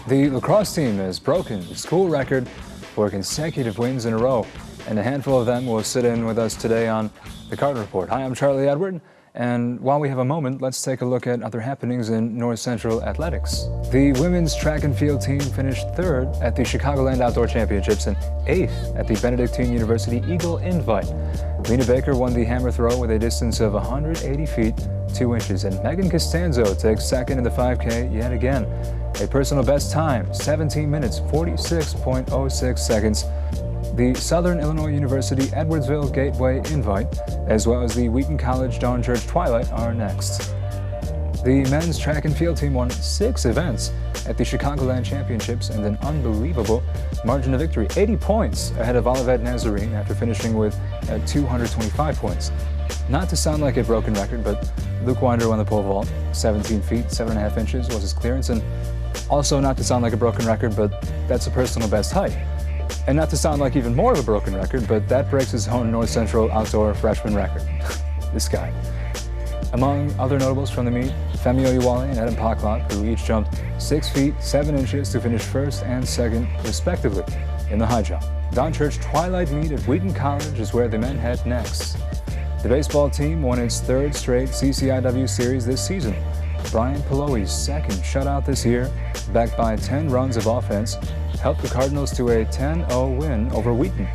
The lacrosse team has broken the school record for consecutive wins in a row, and a handful of them will sit in with us today on the Cardinal Report. Hi, I'm Charlie Edward, and while we have a moment, let's take a look at other happenings in North Central athletics. The women's track and field team finished 3rd at the Chicagoland Outdoor Championships and 8th at the Benedictine University Eagle Invite. Lena Baker won the hammer throw with a distance of 180 feet 2 inches, and Megan Costanzo takes 2nd in the 5K yet again. A personal best time, 17 minutes, 46.06 seconds. The Southern Illinois University Edwardsville Gateway Invite, as well as the Wheaton College Dawn Church Twilight, are next. The men's track and field team won 6 events at the Chicagoland Championships and an unbelievable margin of victory, 80 points ahead of Olivet Nazarene after finishing with 225 points. Not to sound like a broken record, but Luke Winder won the pole vault, 17 feet, 7.5 inches was his clearance, and also not to sound like a broken record, but that's a personal best height. And not to sound like even more of a broken record, but that breaks his own North Central outdoor freshman record. This guy. Among other notables from the meet, Femi Oyewale and Adam Pocklock, who each jumped 6 feet, 7 inches to finish 1st and 2nd, respectively, in the high jump. Dawn Church Twilight meet at Wheaton College is where the men head next. The baseball team won its 3rd straight CCIW series this season. Brian Paloi's 2nd shutout this year, backed by 10 runs of offense, helped the Cardinals to a 10-0 win over Wheaton.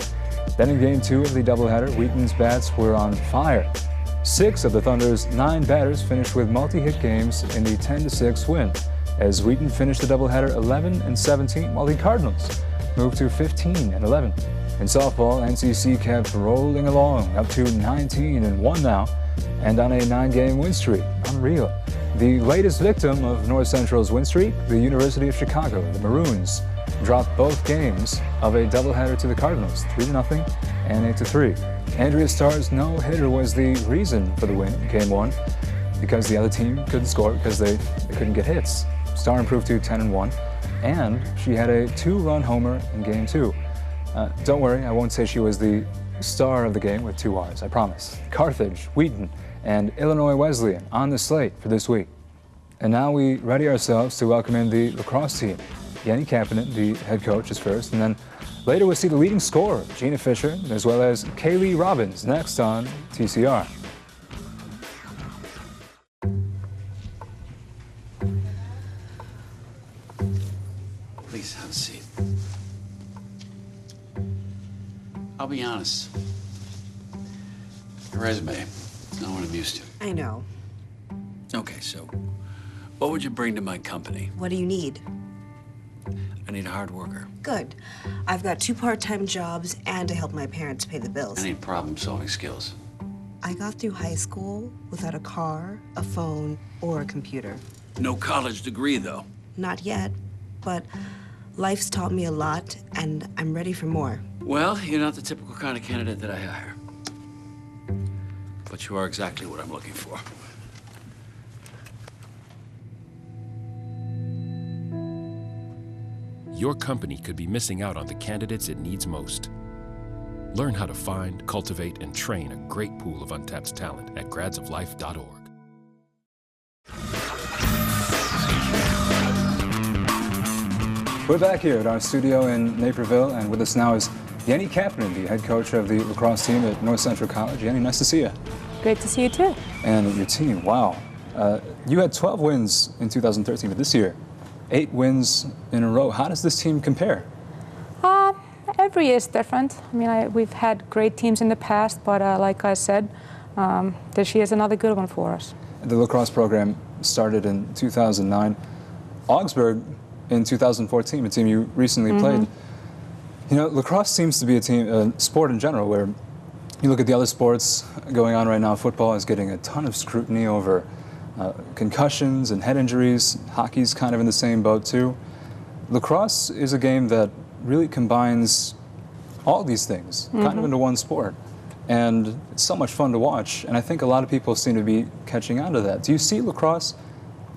Then in Game 2 of the doubleheader, Wheaton's bats were on fire. 6 of the Thunder's 9 batters finished with multi-hit games in the 10-6 win, as Wheaton finished the doubleheader 11-17, while the Cardinals moved to 15-11. In softball, NCC kept rolling along, up to 19-1 now, and on a 9-game win streak. Unreal. The latest victim of North Central's win streak, the University of Chicago, the Maroons, dropped both games of a doubleheader to the Cardinals, 3-0 and 8-3. Andrea Starr's no-hitter was the reason for the win in Game 1, because the other team couldn't score because they couldn't get hits. Starr improved to 10-1, and she had a 2-run homer in Game 2. Don't worry, I won't say she was the star of the game with 2 R's, I promise. Carthage, Wheaton, and Illinois Wesleyan on the slate for this week. And now we ready ourselves to welcome in the lacrosse team. Jenni Kapanen, the head coach, is first, and then later we'll see the leading scorer, Gina Fisher, as well as Kailey Robbins, next on TCR. Please have a seat. I'll be honest. Your resume is not what I'm used to. I know. Okay, so what would you bring to my company? What do you need? I need a hard worker. Good. I've got 2 part-time jobs and to help my parents pay the bills. I need problem-solving skills. I got through high school without a car, a phone, or a computer. No college degree, though. Not yet, but life's taught me a lot, and I'm ready for more. Well, you're not the typical kind of candidate that I hire. But you are exactly what I'm looking for. Your company could be missing out on the candidates it needs most. Learn how to find, cultivate, and train a great pool of untapped talent at gradsoflife.org. We're back here at our studio in Naperville, and with us now is Jenni Kapanen, the head coach of the lacrosse team at North Central College. Jenni, nice to see you. Great to see you too. And your team, wow. You had 12 wins in 2013, but this year, 8 wins in a row. How does this team compare? Every year is different. I mean, we've had great teams in the past, but like I said, this year is another good one for us. The lacrosse program started in 2009. Augsburg in 2014, a team you recently played. You know, lacrosse seems to be a sport in general where you look at the other sports going on right now. Football is getting a ton of scrutiny over concussions and head injuries. Hockey's kind of in the same boat too. Lacrosse is a game that really combines all these things kind of into one sport. And it's so much fun to watch. And I think a lot of people seem to be catching on to that. Do you see lacrosse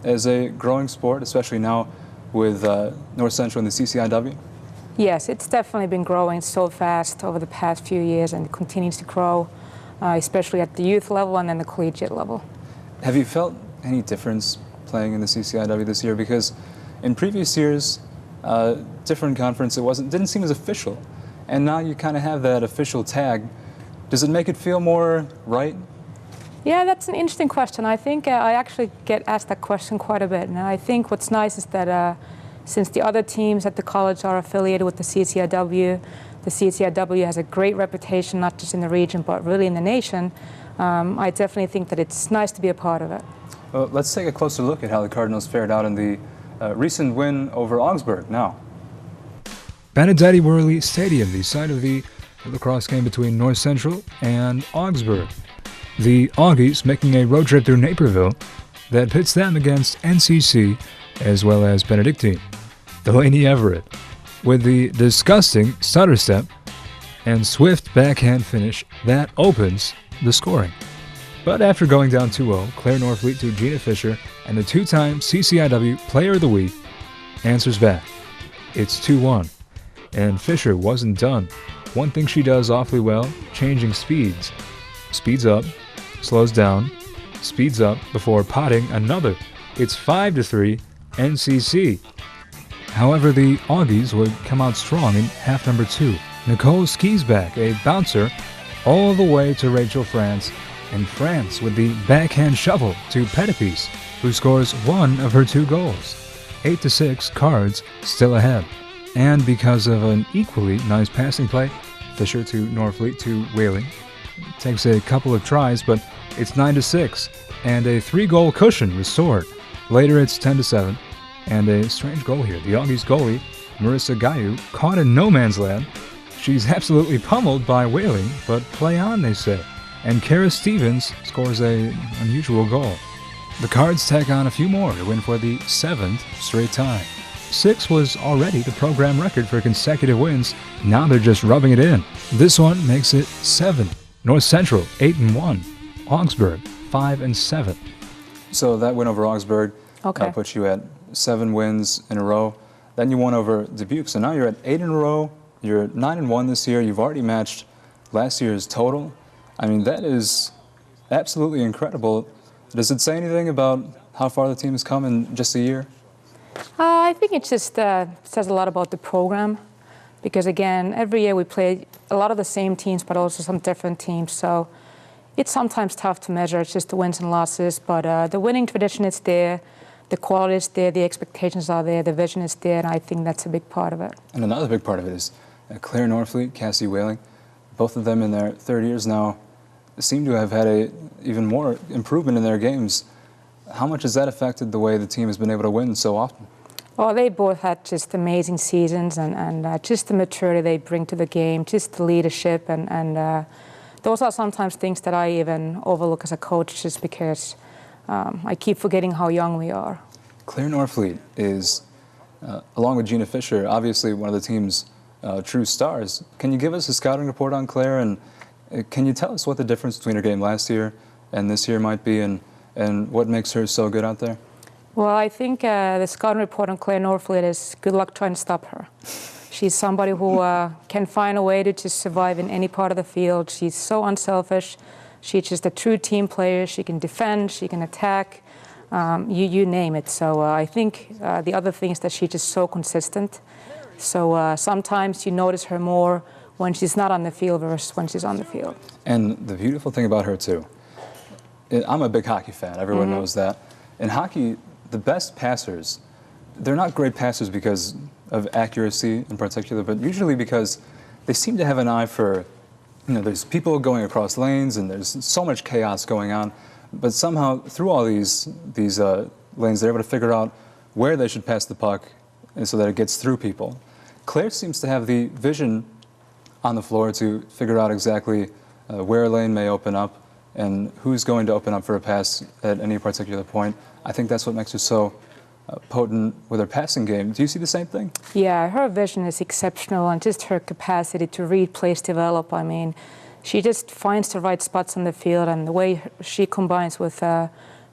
as a growing sport, especially now with North Central and the CCIW? Yes, it's definitely been growing so fast over the past few years, and it continues to grow, especially at the youth level and then the collegiate level. Have you felt any difference playing in the CCIW this year? Because in previous years, different conference. Didn't seem as official. And now you kind of have that official tag. Does it make it feel more right? Yeah, that's an interesting question. I think I actually get asked that question quite a bit. And I think what's nice is that since the other teams at the college are affiliated with the CCIW has a great reputation, not just in the region, but really in the nation. I definitely think that it's nice to be a part of it. Well, let's take a closer look at how the Cardinals fared out in the recent win over Augsburg now. Benedetti Worley Stadium, the site of the lacrosse game between North Central and Augsburg. The Augies making a road trip through Naperville that pits them against NCC as well as Benedictine. Delaney Everett with the disgusting stutter step and swift backhand finish that opens the scoring. But after going down 2-0, Claire Norfleet to Gina Fisher and the two-time CCIW Player of the Week answers back. It's 2-1. And Fisher wasn't done. One thing she does awfully well, changing speeds. Speeds up, slows down, speeds up before potting another. It's 5-3 NCC. However, the Augies would come out strong in half number 2. Nicole Skiesback, a bouncer, all the way to Rachel France, and France with the backhand shovel to Pettipies, who scores one of her 2 goals. 8-6, Cards still ahead. And because of an equally nice passing play, Fisher to Norfleet to Whaling. Takes a couple of tries, but it's 9-6, and a 3-goal cushion restored. Later it's 10-7, and a strange goal here. The Augies goalie, Marissa Gayu, caught in no man's land. She's absolutely pummeled by Whaling, but play on, they say. And Kara Stevens scores an unusual goal. The Cards tack on a few more to win for the 7th straight time. 6 was already the program record for consecutive wins. Now they're just rubbing it in. This one makes it 7. North Central 8-1. Augsburg 5-7. So that win over Augsburg puts you at 7 wins in a row. Then you won over Dubuque. So now you're at 8 in a row. You're at 9-1 this year. You've already matched last year's total. I mean, that is absolutely incredible. Does it say anything about how far the team has come in just a year? I think it just says a lot about the program, because again, every year we play a lot of the same teams, but also some different teams. So it's sometimes tough to measure. It's just the wins and losses, but the winning tradition is there, the quality is there, the expectations are there, the vision is there, and I think that's a big part of it. And another big part of it is Claire Norfleet, Cassie Whaling, both of them in their 3rd years now seem to have had even more improvement in their games. How much has that affected the way the team has been able to win so often? Well, they both had just amazing seasons, and just the maturity they bring to the game, just the leadership, and those are sometimes things that I even overlook as a coach, just because I keep forgetting how young we are. Claire Norfleet is, along with Gina Fisher, obviously one of the team's true stars. Can you give us a scouting report on Claire, and can you tell us what the difference between her game last year and this year might be, and what makes her so good out there? Well, I think the scouting report on Claire Norfleet is good luck trying to stop her. She's somebody who can find a way to just survive in any part of the field. She's so unselfish. She's just a true team player. She can defend, she can attack, you name it. So I think the other thing is that she's just so consistent. So sometimes you notice her more when she's not on the field versus when she's on the field. And the beautiful thing about her, too, I'm a big hockey fan. Everyone knows that. In hockey, the best passers, they're not great passers because of accuracy in particular, but usually because they seem to have an eye for, there's people going across lanes and there's so much chaos going on, but somehow through all these lanes, they're able to figure out where they should pass the puck and so that it gets through people. Claire seems to have the vision on the floor to figure out exactly where a lane may open up and who's going to open up for a pass at any particular point. I think that's what makes her so potent with her passing game. Do you see the same thing? Yeah, her vision is exceptional, and just her capacity to read plays, develop. I mean, she just finds the right spots on the field, and the way she combines with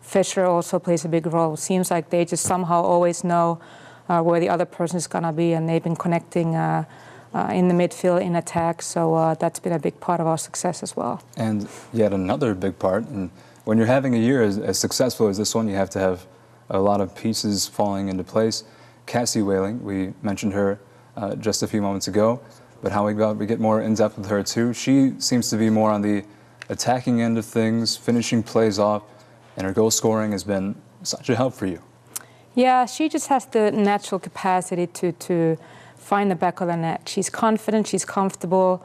Fisher also plays a big role. It seems like they just somehow always know where the other person is going to be, and they've been connecting in the midfield, in attack, so that's been a big part of our success as well. And yet another big part, and when you're having a year as successful as this one, you have to have a lot of pieces falling into place. Cassie Whaling. We mentioned her just a few moments ago, but how we get more in depth with her too. She seems to be more on the attacking end of things, finishing plays off, and her goal scoring has been such a help for you. Yeah, she just has the natural capacity to find the back of the net. She's confident, she's comfortable.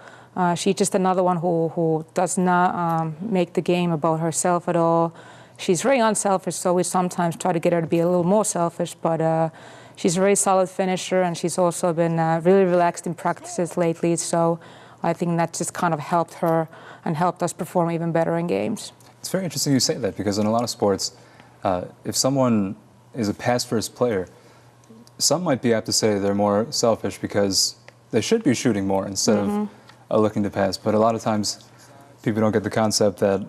She's just another one who does not make the game about herself at all. She's very unselfish, so we sometimes try to get her to be a little more selfish, but she's a very solid finisher, and she's also been really relaxed in practices lately, so I think that just kind of helped her and helped us perform even better in games. It's very interesting you say that, because in a lot of sports, if someone is a pass-first player, some might be apt to say they're more selfish because they should be shooting more instead of looking to pass. But a lot of times people don't get the concept that,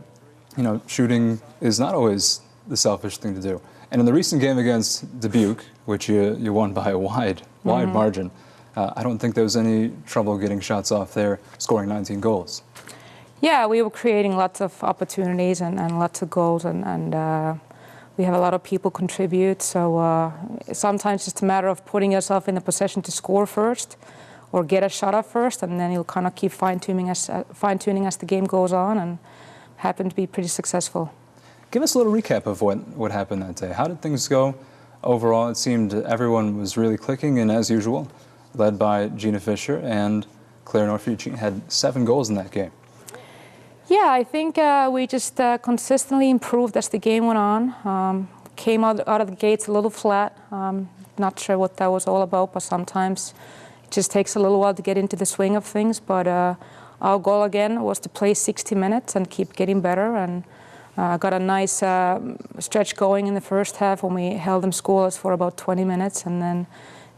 you know, shooting is not always the selfish thing to do. And in the recent game against Dubuque, which you won by a wide margin, I don't think there was any trouble getting shots off there, scoring 19 goals. Yeah, we were creating lots of opportunities and lots of goals, and we have a lot of people contribute, so sometimes it's a matter of putting yourself in the position to score first or get a shot off first, and then you'll kind of keep fine-tuning as the game goes on, and happen to be pretty successful. Give us a little recap of what happened that day. How did things go overall? It seemed everyone was really clicking, and as usual, led by Gina Fisher and Claire Northfield had 7 goals in that game. Yeah, I think we just consistently improved as the game went on. Came out of the gates a little flat. Not sure what that was all about, but sometimes it just takes a little while to get into the swing of things. But our goal again was to play 60 minutes and keep getting better. And got a nice stretch going in the first half when we held them scoreless for about 20 minutes, and then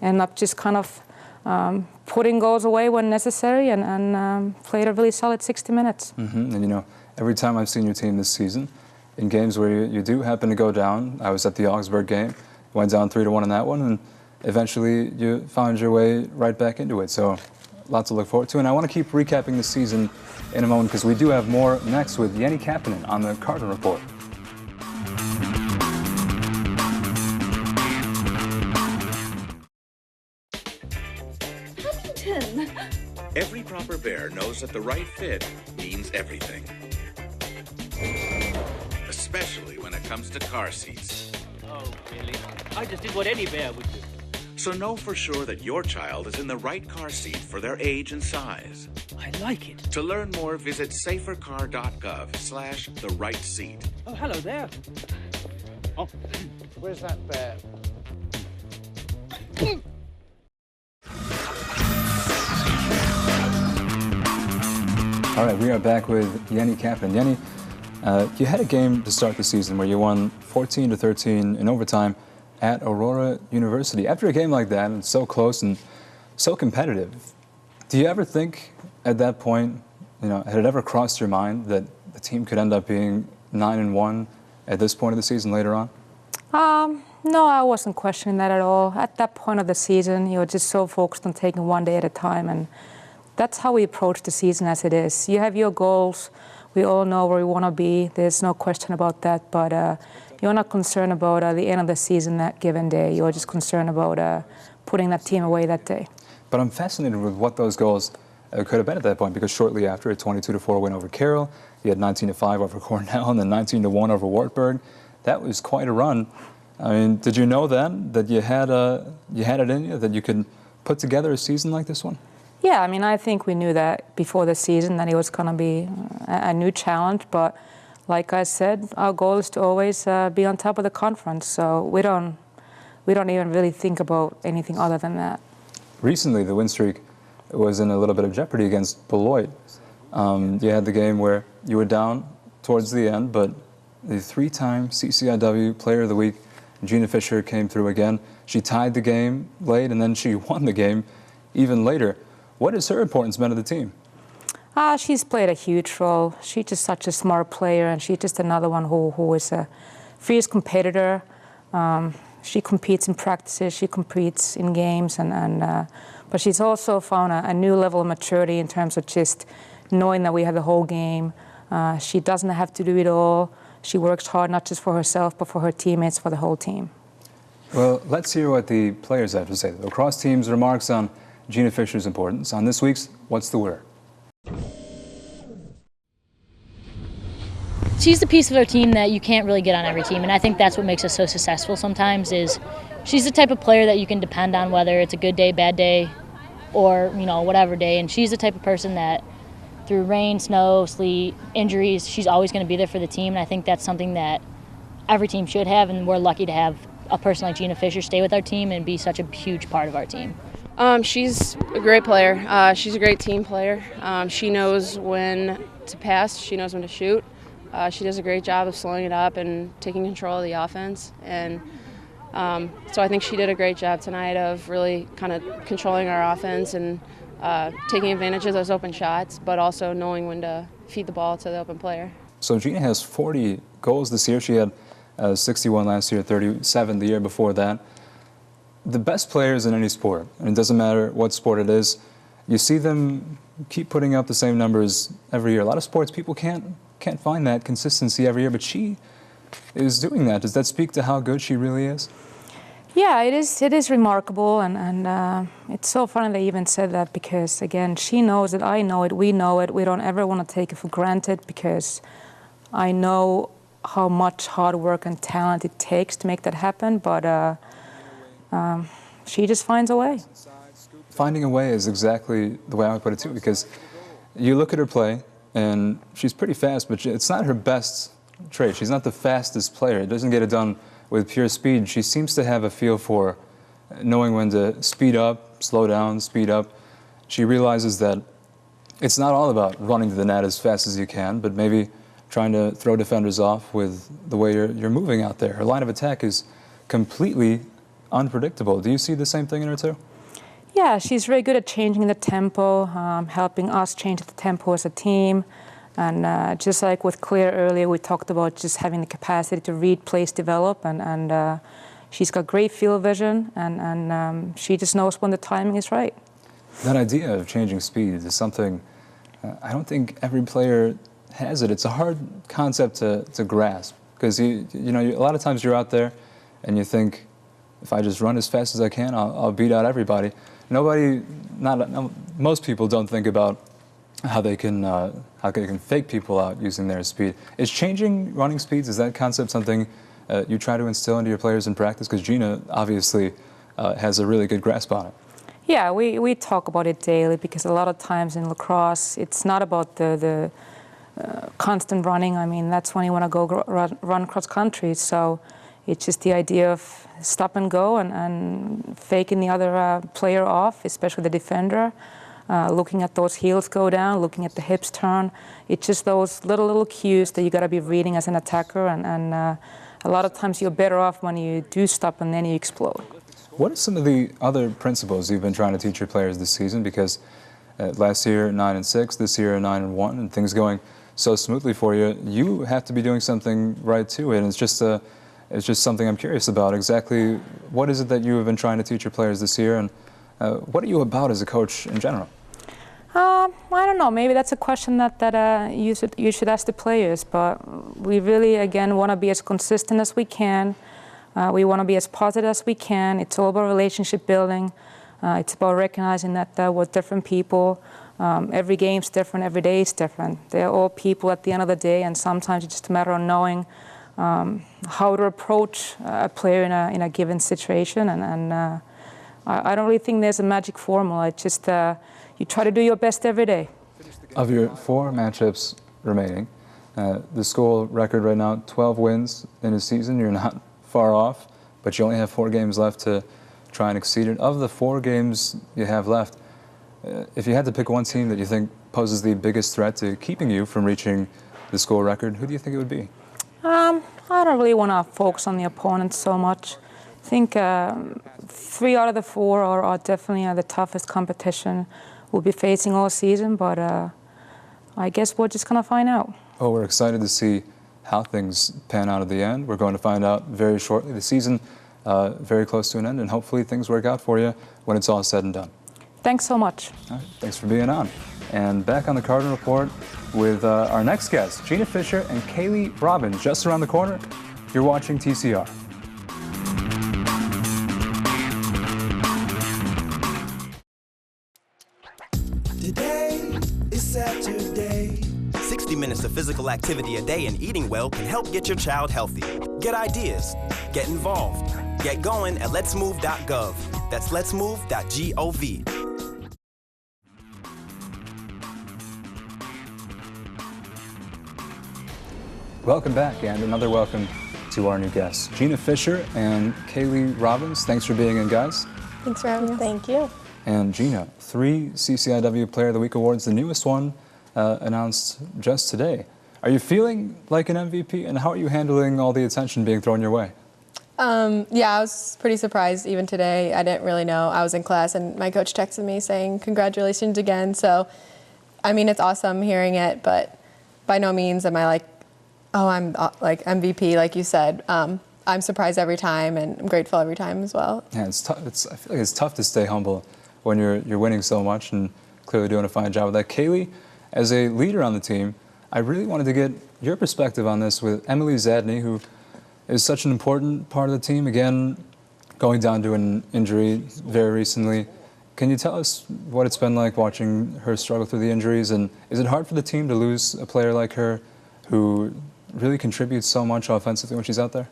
ended up just kind of putting goals away when necessary, and played a really solid 60 minutes. And you know, every time I've seen your team this season, in games where you do happen to go down, I was at the Augsburg game, went down 3-1 in that one, and eventually you found your way right back into it. So lots to look forward to. And I want to keep recapping the season in a moment, because we do have more next with Jenni Kapanen on the Cardinal Report. Every proper bear knows that the right fit means everything. Especially when it comes to car seats. Oh, really? I just did what any bear would do. So know for sure that your child is in the right car seat for their age and size. I like it. To learn more, visit safercar.gov/the right seat. Oh, hello there. Oh, where's that bear? All right, we are back with Jenni Kapanen. Jenni, you had a game to start the season where you won 14-13 in overtime at Aurora University. After a game like that, and so close and so competitive, do you ever think at that point, you know, had it ever crossed your mind that the team could end up being 9-1 at this point of the season later on? No, I wasn't questioning that at all. At that point of the season, you're just so focused on taking one day at a time, and that's how we approach the season as it is. You have your goals. We all know where we want to be. There's no question about that, but you're not concerned about the end of the season that given day. You're just concerned about putting that team away that day. But I'm fascinated with what those goals could have been at that point, because shortly after a 22-4 win over Carroll, you had 19-5 over Cornell, and then 19-1 over Wartburg. That was quite a run. I mean, did you know then that you had it in you, that you could put together a season like this one? Yeah, I mean, I think we knew that before the season, that it was going to be a new challenge. But like I said, our goal is to always be on top of the conference. So we don't even really think about anything other than that. Recently, the win streak was in a little bit of jeopardy against Beloit. You had the game where you were down towards the end, but the 3-time CCIW Player of the Week, Gina Fisher, came through again. She tied the game late, and then she won the game even later. What has her importance been to the team? She's played a huge role. She's just such a smart player, and she's just another one who is a fierce competitor. She competes in practices, she competes in games, but she's also found a new level of maturity in terms of just knowing that we have the whole game. She doesn't have to do it all. She works hard not just for herself, but for her teammates, for the whole team. Well, let's hear what the players have to say. The lacrosse team's remarks on Gina Fisher's importance on this week's What's the Word? She's the piece of our team that you can't really get on every team, and I think that's what makes us so successful sometimes is she's the type of player that you can depend on whether it's a good day, bad day, or, you know, whatever day, and she's the type of person that through rain, snow, sleet, injuries, she's always going to be there for the team, and I think that's something that every team should have, and we're lucky to have a person like Gina Fisher stay with our team and be such a huge part of our team. She's a great player. She's a great team player. She knows when to pass. She knows when to shoot. She does a great job of slowing it up and taking control of the offense. And so I think she did a great job tonight of really kind of controlling our offense and taking advantage of those open shots, but also knowing when to feed the ball to the open player. So Gina has 40 goals this year. She had 61 last year, 37 the year before that. The best players in any sport, and it doesn't matter what sport it is, you see them keep putting up the same numbers every year. A lot of sports, people can't find that consistency every year, but she is doing that. Does that speak to how good she really is? Yeah, it is remarkable, and it's so funny they even said that because, again, she knows it, I know it, we know it. We don't ever want to take it for granted because I know how much hard work and talent it takes to make that happen, but she just finds a way. Finding a way is exactly the way I would put it too, because you look at her play, and she's pretty fast, but it's not her best trait. She's not the fastest player. It doesn't get it done with pure speed. She seems to have a feel for knowing when to speed up, slow down, speed up. She realizes that it's not all about running to the net as fast as you can, but maybe trying to throw defenders off with the way you're moving out there. Her line of attack is completely unpredictable. Do you see the same thing in her too? Yeah, she's very good at changing the tempo, helping us change the tempo as a team. And just like with Claire earlier, we talked about just having the capacity to read plays develop, and she's got great field vision, and she just knows when the timing is right. That idea of changing speed is something I don't think every player has it. It's a hard concept to grasp because you know a lot of times you're out there and you think, if I just run as fast as I can, I'll beat out everybody. Most people don't think about how they can fake people out using their speed. Is changing running speeds, is that concept something you try to instill into your players in practice? Because Gina obviously has a really good grasp on it. Yeah, we talk about it daily because a lot of times in lacrosse, it's not about the constant running. I mean, that's when you want to go run cross country. So it's just the idea of stop and go and faking the other player off, especially the defender. Looking at those heels go down, looking at the hips turn. It's just those little cues that you got to be reading as an attacker, and a lot of times you're better off when you do stop and then you explode. What are some of the other principles you've been trying to teach your players this season? Because last year 9-6, this year 9-1, and things going so smoothly for you, you have to be doing something right too. And it's just something I'm curious about. Exactly what is it that you have been trying to teach your players this year, and what are you about as a coach in general? I don't know. Maybe that's a question that you should ask the players. But we really, again, want to be as consistent as we can. We want to be as positive as we can. It's all about relationship building. It's about recognizing that we're different people. Every game's different. Every day is different. They're all people at the end of the day, and sometimes it's just a matter of knowing how to approach a player in a given situation. And I don't really think there's a magic formula. It's just you try to do your best every day. Of your 4 matchups remaining, the school record right now, 12 wins in a season. You're not far off, but you only have 4 games left to try and exceed it. Of the 4 games you have left, if you had to pick one team that you think poses the biggest threat to keeping you from reaching the school record, who do you think it would be? I don't really want to focus on the opponents so much. I think 3 out of the 4 are definitely the toughest competition we'll be facing all season, but I guess we're just going to find out. Well, we're excited to see how things pan out at the end. We're going to find out very shortly. The season very close to an end, and hopefully things work out for you when it's all said and done. Thanks so much. All right, thanks for being on. And back on the Cardinal Report with our next guests, Gina Fisher and Kailey Robbins, just around the corner. You're watching TCR. physical activity a day and eating well can help get your child healthy. Get ideas. Get involved. Get going at letsmove.gov. That's letsmove.gov. Welcome back, and another welcome to our new guests, Gina Fisher and Kailey Robbins. Thanks for being in, guys. Thanks for having us. Thank you. And Gina, 3 CCIW Player of the Week awards, the newest one announced just today. Are you feeling like an MVP, and how are you handling all the attention being thrown your way? Yeah, I was pretty surprised even today. I didn't really know. I was in class and my coach texted me saying congratulations again. So, I mean, it's awesome hearing it, but by no means am I like, oh, I'm like MVP, like you said. I'm surprised every time, and I'm grateful every time as well. Yeah, it's tough. I feel like it's tough to stay humble when you're winning so much and clearly doing a fine job of that. Kailey, as a leader on the team, I really wanted to get your perspective on this with Emily Saddening, who is such an important part of the team. Again, going down to an injury very recently. Can you tell us what it's been like watching her struggle through the injuries, and is it hard for the team to lose a player like her who really contributes so much offensively when she's out there?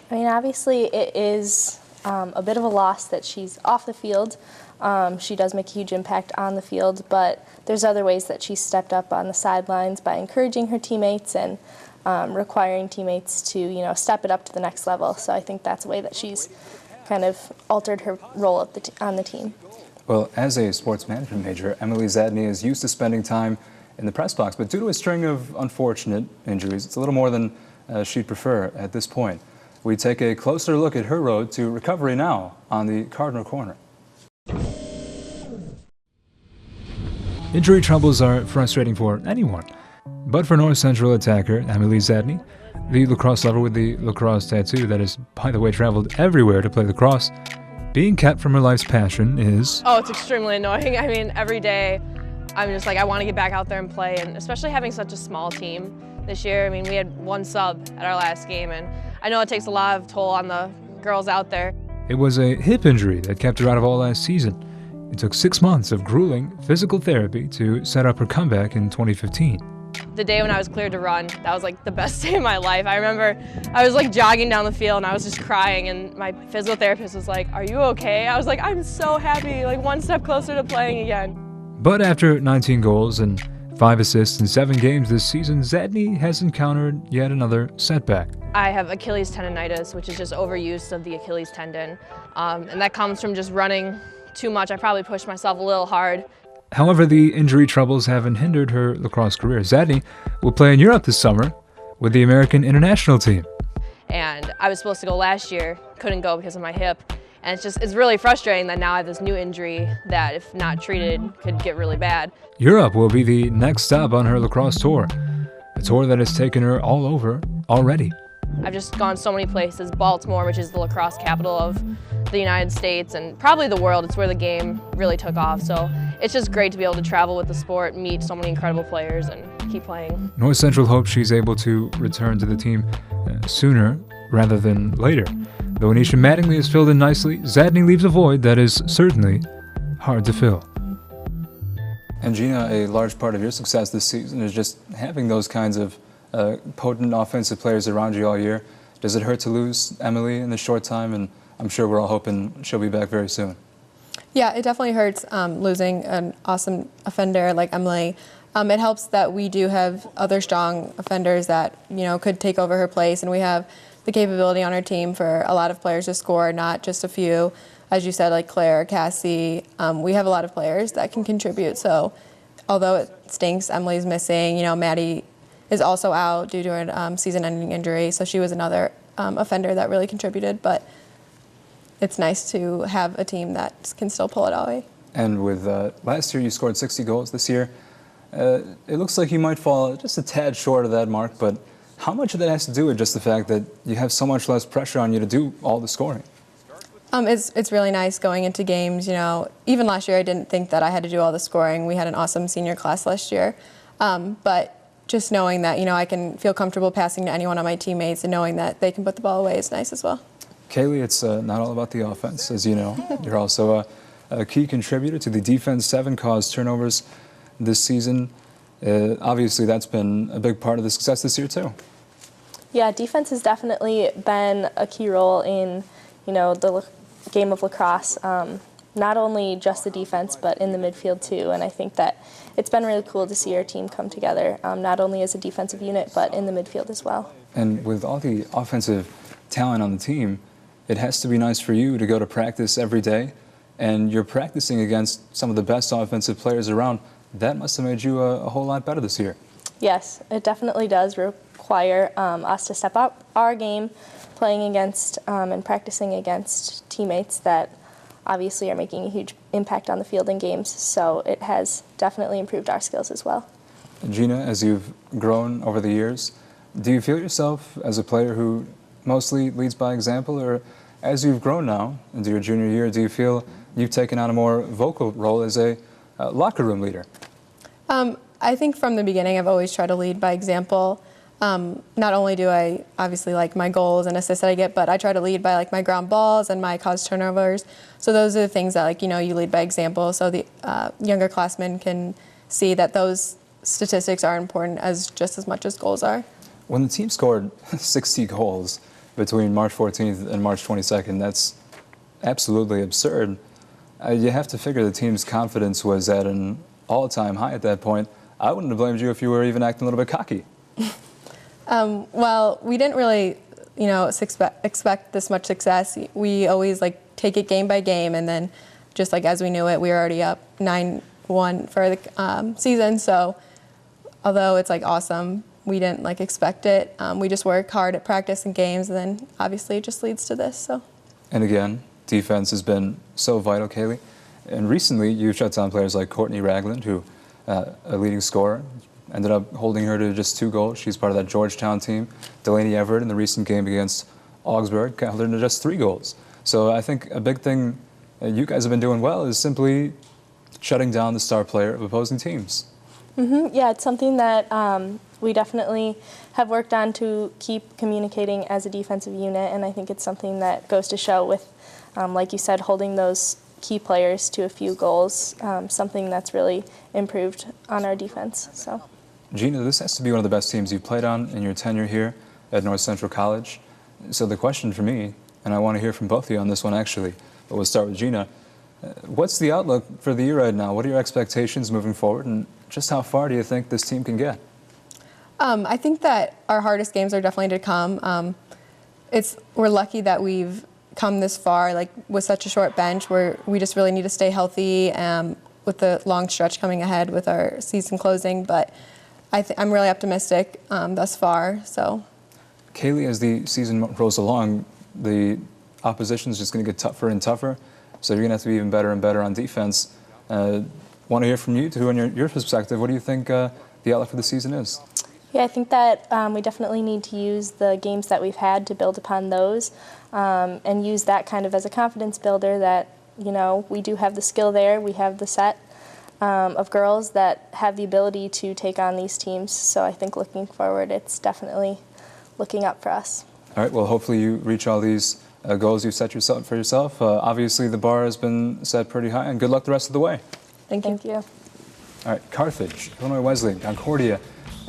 I mean, obviously it is a bit of a loss that she's off the field. She does make a huge impact on the field, but there's other ways that she's stepped up on the sidelines by encouraging her teammates and requiring teammates to, step it up to the next level. So I think that's a way that she's kind of altered her role on the team. Well, as a sports management major, Emily Saddening is used to spending time in the press box, but due to a string of unfortunate injuries, it's a little more than she'd prefer at this point. We take a closer look at her road to recovery now on the Cardinal Corner. Injury troubles are frustrating for anyone, but for North Central attacker Emily Saddening, the lacrosse lover with the lacrosse tattoo that has, by the way, traveled everywhere to play lacrosse, being kept from her life's passion is... Oh, it's extremely annoying. I mean, every day I'm just like, I want to get back out there and play, and especially having such a small team this year. I mean, we had 1 sub at our last game, and I know it takes a lot of toll on the girls out there. It was a hip injury that kept her out of all last season. It took 6 months of grueling physical therapy to set up her comeback in 2015. The day when I was cleared to run, that was like the best day of my life. I remember I was like jogging down the field and I was just crying, and my physical therapist was like, "Are you okay?" I was like, "I'm so happy, like 1 step closer to playing again." But after 19 goals and 5 assists in 7 games this season, Saddening has encountered yet another setback. I have Achilles tendonitis, which is just overuse of the Achilles tendon, and that comes from just running too much. I probably pushed myself a little hard. However, the injury troubles haven't hindered her lacrosse career. Saddening will play in Europe this summer with the American international team. And I was supposed to go last year, couldn't go because of my hip. And it's really frustrating that now I have this new injury that, if not treated, could get really bad. Europe will be the next stop on her lacrosse tour, a tour that has taken her all over already. I've just gone so many places. Baltimore, which is the lacrosse capital of the United States and probably the world. It's where the game really took off. So it's just great to be able to travel with the sport, meet so many incredible players, and keep playing. North Central hopes she's able to return to the team sooner rather than later. Though Anisha Mattingly is filled in nicely, Saddening leaves a void that is certainly hard to fill. And Gina, a large part of your success this season is just having those kinds of potent offensive players around you all year. Does it hurt to lose Emily in this short time? And I'm sure we're all hoping she'll be back very soon. Yeah, it definitely hurts losing an awesome offender like Emily. It helps that we do have other strong offenders that, could take over her place, and we have the capability on our team for a lot of players to score, not just a few. As you said, like Claire, Cassie, we have a lot of players that can contribute. So although it stinks Emily's missing, Maddie is also out due to a season-ending injury, so she was another offender that really contributed. But it's nice to have a team that can still pull it away. And with last year you scored 60 goals. This year it looks like you might fall just a tad short of that mark, but how much of that has to do with just the fact that you have so much less pressure on you to do all the scoring? It's really nice going into games. Even last year I didn't think that I had to do all the scoring. We had an awesome senior class last year. But just knowing that, I can feel comfortable passing to anyone on my teammates and knowing that they can put the ball away is nice as well. Kailey, it's not all about the offense, as you know. You're also a key contributor to the defense. 7 caused turnovers this season. Obviously, that's been a big part of the success this year, too. Yeah, defense has definitely been a key role in, the game of lacrosse. Not only just the defense, but in the midfield too. And I think that it's been really cool to see our team come together, not only as a defensive unit, but in the midfield as well. And with all the offensive talent on the team, it has to be nice for you to go to practice every day, and you're practicing against some of the best offensive players around. That must have made you a whole lot better this year. Yes, it definitely does require us to step up our game, playing against and practicing against teammates that obviously are making a huge impact on the field in games, so it has definitely improved our skills as well. Gina, as you've grown over the years, do you feel yourself as a player who mostly leads by example, or as you've grown now into your junior year, do you feel you've taken on a more vocal role as a locker room leader? I think from the beginning I've always tried to lead by example. Not only do I obviously like my goals and assists that I get, but I try to lead by like my ground balls and my caused turnovers. So those are the things that you lead by example, so the younger classmen can see that those statistics are important just as much as goals are. When the team scored 60 goals between March 14th and March 22nd, that's absolutely absurd. You have to figure the team's confidence was at an all-time high at that point. I wouldn't have blamed you if you were even acting a little bit cocky. Well, we didn't really, expect this much success. We always take it game by game, and then just as we knew it, we were already up 9-1 for the season. So although it's awesome, we didn't expect it. We just work hard at practice and games, and then obviously it just leads to this. So. And again, defense has been so vital, Kailey. And recently, you've shut down players like Courtney Ragland, who a leading scorer. Ended up holding her to just 2 goals. She's part of that Georgetown team. Delaney Everett in the recent game against Augsburg held her to just 3 goals. So I think a big thing you guys have been doing well is simply shutting down the star player of opposing teams. Yeah, it's something that we definitely have worked on to keep communicating as a defensive unit, and I think it's something that goes to show with, like you said, holding those key players to a few goals, something that's really improved on our defense. So. Gina, this has to be one of the best teams you've played on in your tenure here at North Central College. So the question for me, and I want to hear from both of you on this one actually, but we'll start with Gina. What's the outlook for the year right now? What are your expectations moving forward, and just how far do you think this team can get? I think that our hardest games are definitely to come. We're lucky that we've come this far, with such a short bench, where we just really need to stay healthy with the long stretch coming ahead with our season closing. But I'm really optimistic thus far. So, Kailey, as the season rolls along, the opposition is just going to get tougher and tougher. So you're going to have to be even better and better on defense. Want to hear from you too, on your perspective. What do you think the outlook for the season is? Yeah, I think that we definitely need to use the games that we've had to build upon those, and use that kind of as a confidence builder that, we do have the skill there. We have the set of girls that have the ability to take on these teams. So I think looking forward, it's definitely looking up for us. All right, well, hopefully you reach all these goals you've set for yourself. Obviously, the bar has been set pretty high, and good luck the rest of the way. Thank you. All right, Carthage, Illinois Wesleyan, Concordia,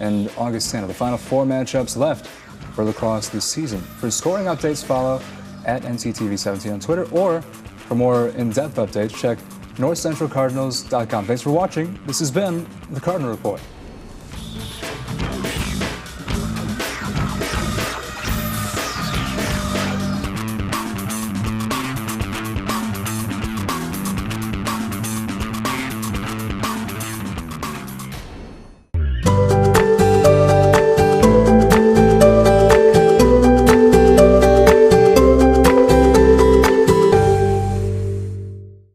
and Augustana. The final 4 matchups left for lacrosse this season. For scoring updates, follow at NCTV17 on Twitter, or for more in-depth updates, check northcentralcardinals.com. Thanks for watching. This has been the Cardinal Report.